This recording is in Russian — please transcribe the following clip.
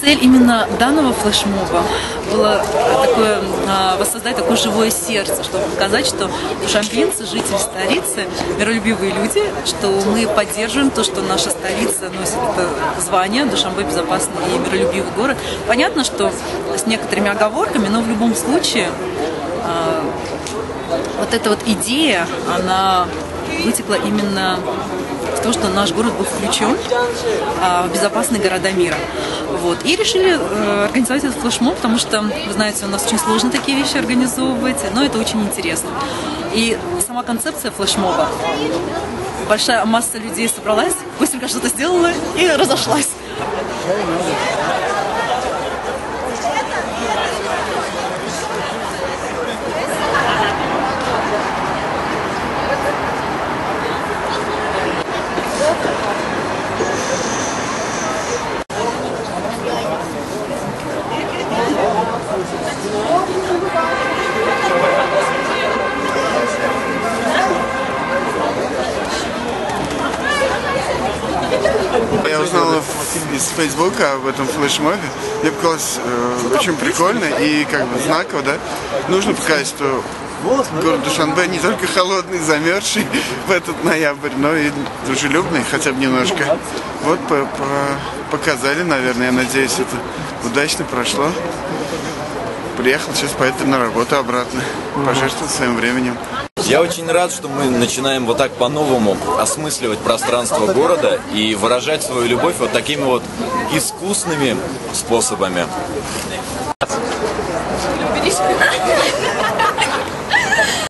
Цель именно данного флешмоба была воссоздать такое живое сердце, чтобы показать, что душанбинцы, жители столицы, миролюбивые люди, что мы поддерживаем то, что наша столица носит это звание, Душанбе безопасный и миролюбивый город. Понятно, что с некоторыми оговорками, но в любом случае вот эта вот идея, она вытекла именно в то, что наш город был включен в безопасные города мира. Вот. И решили организовать этот флешмоб, потому что, вы знаете, у нас очень сложно такие вещи организовывать, но это очень интересно. И сама концепция флешмоба. Большая масса людей собралась, быстренько что-то сделала и разошлась. Я узнал из Фейсбука об этом флешмобе. Мне показалось очень прикольно и как бы знаково, да. Нужно показать, что город Душанбе не только холодный, замерзший в этот ноябрь, но и дружелюбный, хотя бы немножко. Вот показали, наверное, я надеюсь, это удачно прошло. Приехал сейчас поэтому на работу обратно, пожертвовал своим временем. Я очень рад, что мы начинаем вот так по-новому осмысливать пространство города и выражать свою любовь вот такими вот искусными способами.